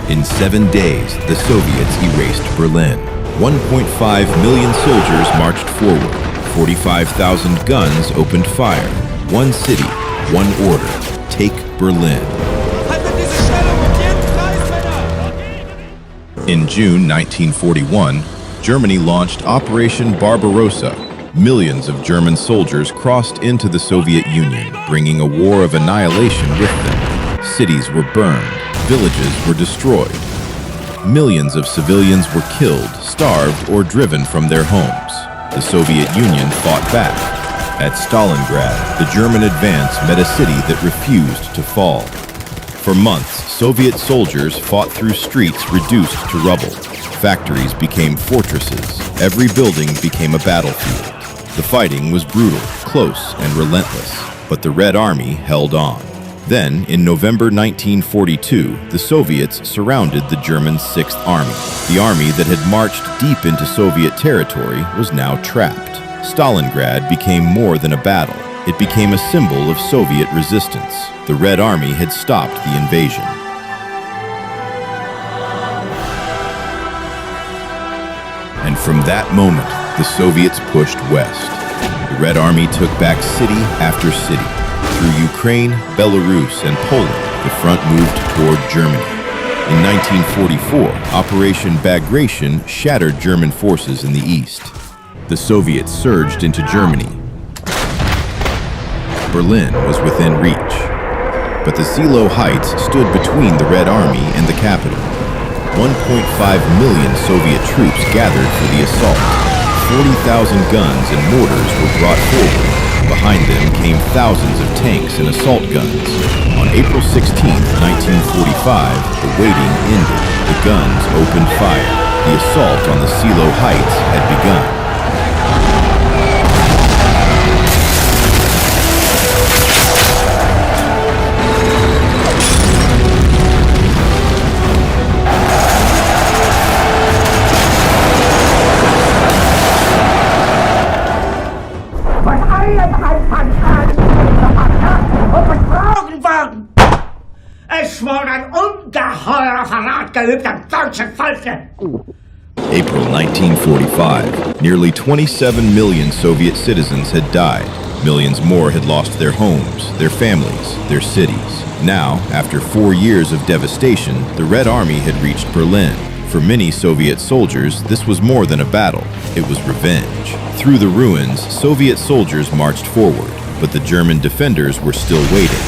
In 7 days, the Soviets erased Berlin. 1.5 million soldiers marched forward. 45,000 guns opened fire. One city, one order. Take Berlin. In June 1941, Germany launched Operation Barbarossa. Millions of German soldiers crossed into the Soviet Union, bringing a war of annihilation with them. Cities were burned, villages were destroyed. Millions of civilians were killed, starved, or driven from their homes. The Soviet Union fought back. At Stalingrad, the German advance met a city that refused to fall. For months, Soviet soldiers fought through streets reduced to rubble. Factories became fortresses. Every building became a battlefield. The fighting was brutal, close, and relentless, but the Red Army held on. Then, in November 1942, the Soviets surrounded the German 6th Army. The army that had marched deep into Soviet territory was now trapped. Stalingrad became more than a battle. It became a symbol of Soviet resistance. The Red Army had stopped the invasion. And from that moment, the Soviets pushed west. The Red Army took back city after city. Through Ukraine, Belarus, and Poland, the front moved toward Germany. In 1944, Operation Bagration shattered German forces in the east. The Soviets surged into Germany. Berlin was within reach. But the Seelow Heights stood between the Red Army and the capital. 1.5 million Soviet troops gathered for the assault. 40,000 guns and mortars were brought forward. Behind them came thousands of tanks and assault guns. On April 16, 1945, the waiting ended. The guns opened fire. The assault on the Seelow Heights had begun. Es wurde ein ungeheurer Verrat geübt am deutschen Volke. April 1945. Nearly 27 million Soviet citizens had died. Millions more had lost their homes, their families, their cities. Now, after 4 years of devastation, the Red Army had reached Berlin. For many Soviet soldiers, this was more than a battle. It was revenge. Through the ruins, Soviet soldiers marched forward, but the German defenders were still waiting.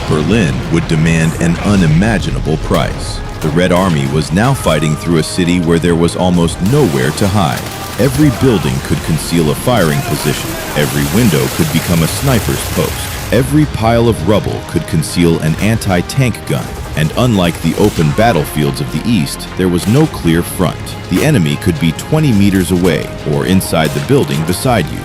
Berlin would demand an unimaginable price. The Red Army was now fighting through a city where there was almost nowhere to hide. Every building could conceal a firing position. Every window could become a sniper's post. Every pile of rubble could conceal an anti-tank gun. And unlike the open battlefields of the East, there was no clear front. The enemy could be 20 meters away or inside the building beside you.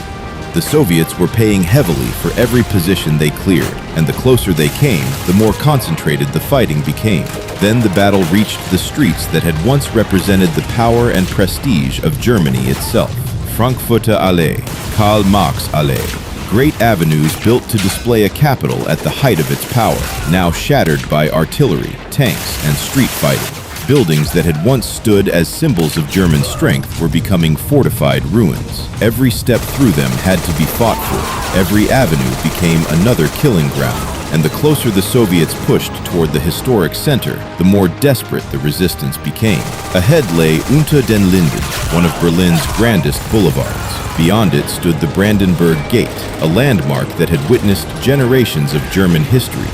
The Soviets were paying heavily for every position they cleared, and the closer they came, the more concentrated the fighting became. Then the battle reached the streets that had once represented the power and prestige of Germany itself. Frankfurter Allee, Karl Marx Allee, great avenues built to display a capital at the height of its power, now shattered by artillery, tanks, and street fighting. Buildings that had once stood as symbols of German strength were becoming fortified ruins. Every step through them had to be fought for. Every avenue became another killing ground. And the closer the Soviets pushed toward the historic center, the more desperate the resistance became. Ahead lay Unter den Linden, one of Berlin's grandest boulevards. Beyond it stood the Brandenburg Gate, a landmark that had witnessed generations of German history.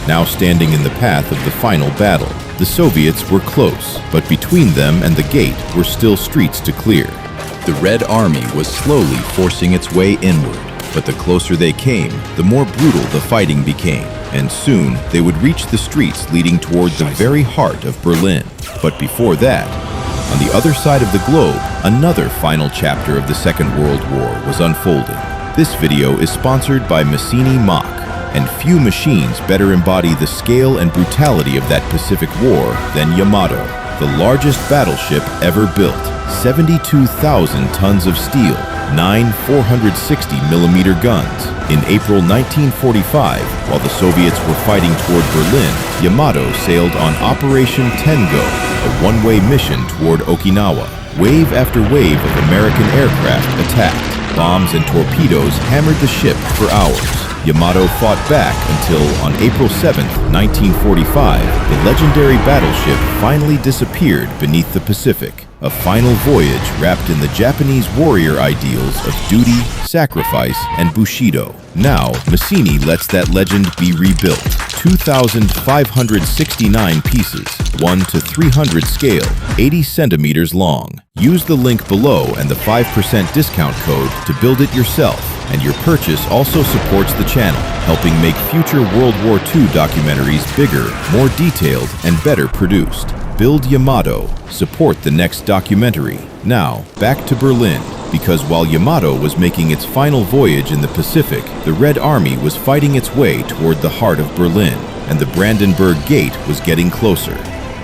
Now standing in the path of the final battle, the Soviets were close, but between them and the gate were still streets to clear. The Red Army was slowly forcing its way inward, but the closer they came, the more brutal the fighting became, and soon they would reach the streets leading toward the very heart of Berlin. But before that, on the other side of the globe, another final chapter of the Second World War was unfolding. This video is sponsored by Massini Mach, and few machines better embody the scale and brutality of that Pacific War than Yamato, the largest battleship ever built. 72,000 tons of steel, 9 460mm guns. In April 1945, while the Soviets were fighting toward Berlin, Yamato sailed on Operation Tengo, a one-way mission toward Okinawa. Wave after wave of American aircraft attacked. Bombs and torpedoes hammered the ship for hours. Yamato fought back until, on April 7, 1945, the legendary battleship finally disappeared beneath the Pacific. A final voyage wrapped in the Japanese warrior ideals of duty, sacrifice, and Bushido. Now, Massini lets that legend be rebuilt. 2,569 pieces, 1 to 300 scale, 80 centimeters long. Use the link below and the 5% discount code to build it yourself. And your purchase also supports the channel, helping make future World War II documentaries bigger, more detailed, and better produced. Build Yamato. Support the next documentary. Now, back to Berlin. Because while Yamato was making its final voyage in the Pacific, the Red Army was fighting its way toward the heart of Berlin, and the Brandenburg Gate was getting closer.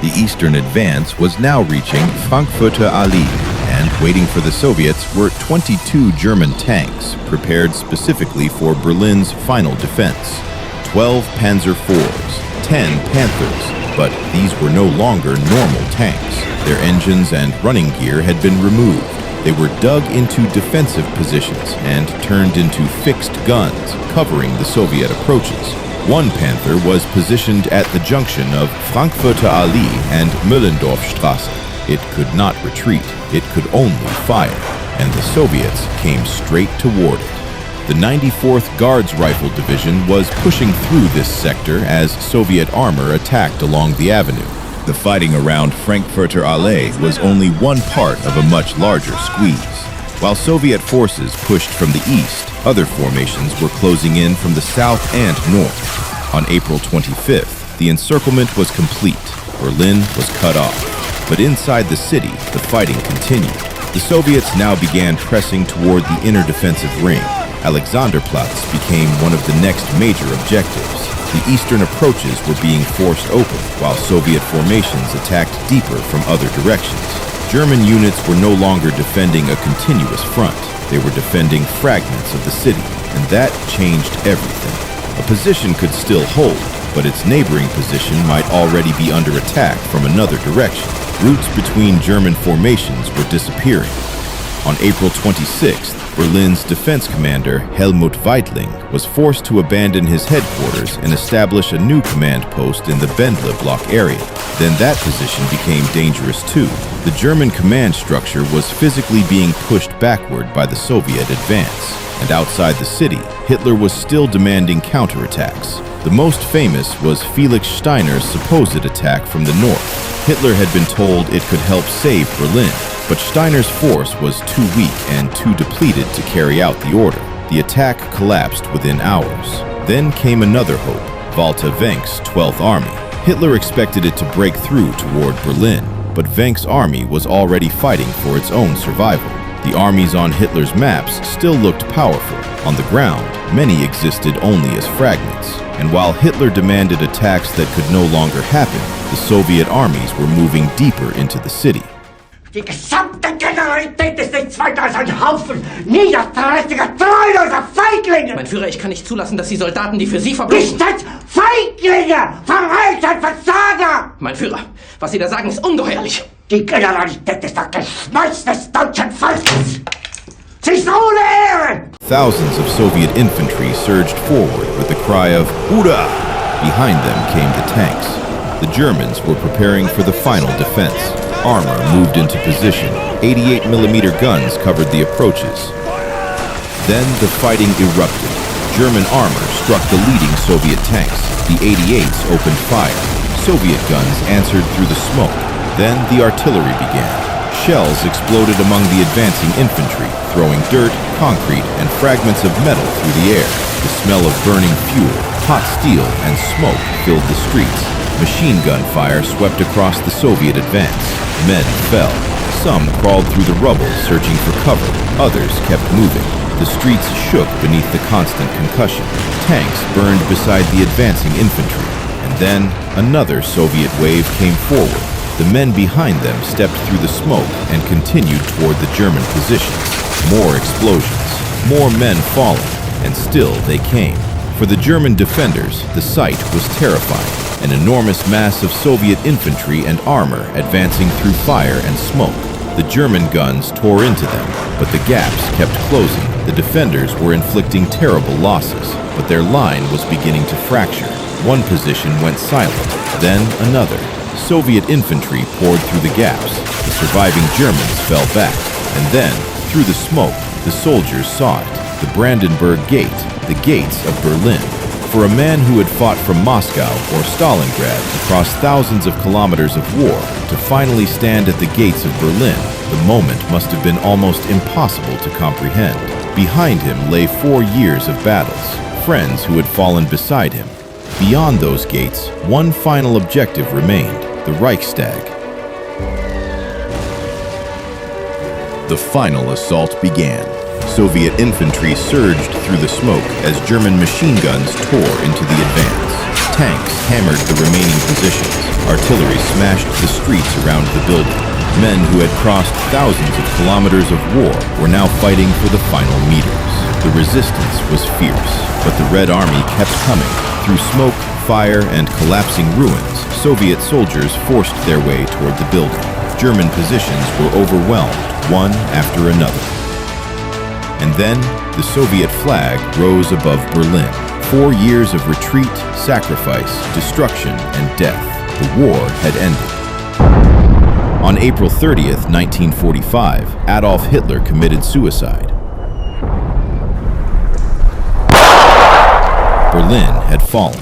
The eastern advance was now reaching Frankfurter Allee, and waiting for the Soviets were 22 German tanks prepared specifically for Berlin's final defense. 12 Panzer IVs, 10 Panthers, but these were no longer normal tanks. Their engines and running gear had been removed. They were dug into defensive positions and turned into fixed guns, covering the Soviet approaches. One Panther was positioned at the junction of Frankfurter Allee and Müllendorfstraße. It could not retreat, it could only fire, and the Soviets came straight toward it. The 94th Guards Rifle Division was pushing through this sector as Soviet armor attacked along the avenue. The fighting around Frankfurter Allee was only one part of a much larger squeeze. While Soviet forces pushed from the east, other formations were closing in from the south and north. On April 25th, the encirclement was complete. Berlin was cut off. But inside the city, the fighting continued. The Soviets now began pressing toward the inner defensive ring. Alexanderplatz became one of the next major objectives. The eastern approaches were being forced open, while Soviet formations attacked deeper from other directions. German units were no longer defending a continuous front. They were defending fragments of the city, and that changed everything. A position could still hold, but its neighboring position might already be under attack from another direction. Routes between German formations were disappearing. On April 26th, Berlin's defense commander, Helmut Weitling, was forced to abandon his headquarters and establish a new command post in the Bendle block area. Then that position became dangerous too. The German command structure was physically being pushed backward by the Soviet advance. And outside the city, Hitler was still demanding counterattacks. The most famous was Felix Steiner's supposed attack from the north. Hitler had been told it could help save Berlin, but Steiner's force was too weak and too depleted to carry out the order. The attack collapsed within hours. Then came another hope, Walter Wenck's 12th Army. Hitler expected it to break through toward Berlin, but Wenck's army was already fighting for its own survival. The armies on Hitler's maps still looked powerful. On the ground, many existed only as fragments. And while Hitler demanded attacks that could no longer happen, the Soviet armies were moving deeper into the city. Die gesamte Generalität ist nichts weiter als ein Haufen niederträchtiger, treuloser Feiglinge! Mein Führer, ich kann nicht zulassen, dass die Soldaten, die für Sie verbringen... Nicht als Feiglinge! Verreiter, Versager! Mein Führer, was Sie da sagen, ist ungeheuerlich! Die Generalität ist das Geschmeiß des deutschen Volkes! Sie ist ohne Ehre! Thousands of Soviet infantry surged forward with the cry of "Hurrah!" Behind them came the tanks. The Germans were preparing for the final defense. Armor moved into position. 88mm guns covered the approaches. Then the fighting erupted. German armor struck the leading Soviet tanks. The 88s opened fire. Soviet guns answered through the smoke. Then the artillery began. Shells exploded among the advancing infantry, throwing dirt, concrete, and fragments of metal through the air. The smell of burning fuel, hot steel, and smoke filled the streets. Machine gun fire swept across the Soviet advance. Men fell. Some crawled through the rubble searching for cover. Others kept moving. The streets shook beneath the constant concussion. Tanks burned beside the advancing infantry. And then another Soviet wave came forward. The men behind them stepped through the smoke and continued toward the German positions. More explosions, more men falling, and still they came. For the German defenders, the sight was terrifying. An enormous mass of Soviet infantry and armor advancing through fire and smoke. The German guns tore into them, but the gaps kept closing. The defenders were inflicting terrible losses, but their line was beginning to fracture. One position went silent, then another. Soviet infantry poured through the gaps. The surviving Germans fell back, and then, through the smoke, the soldiers saw it. The Brandenburg Gate, the gates of Berlin. For a man who had fought from Moscow or Stalingrad across thousands of kilometers of war to finally stand at the gates of Berlin, the moment must have been almost impossible to comprehend. Behind him lay 4 years of battles, friends who had fallen beside him. Beyond those gates, one final objective remained, the Reichstag. The final assault began. Soviet infantry surged through the smoke as German machine guns tore into the advance. Tanks hammered the remaining positions. Artillery smashed the streets around the building. Men who had crossed thousands of kilometers of war were now fighting for the final meters. The resistance was fierce, but the Red Army kept coming. Through smoke, fire, and collapsing ruins, Soviet soldiers forced their way toward the building. German positions were overwhelmed, one after another. And then, the Soviet flag rose above Berlin. 4 years of retreat, sacrifice, destruction, and death. The war had ended. On April 30th, 1945, Adolf Hitler committed suicide. Berlin had fallen.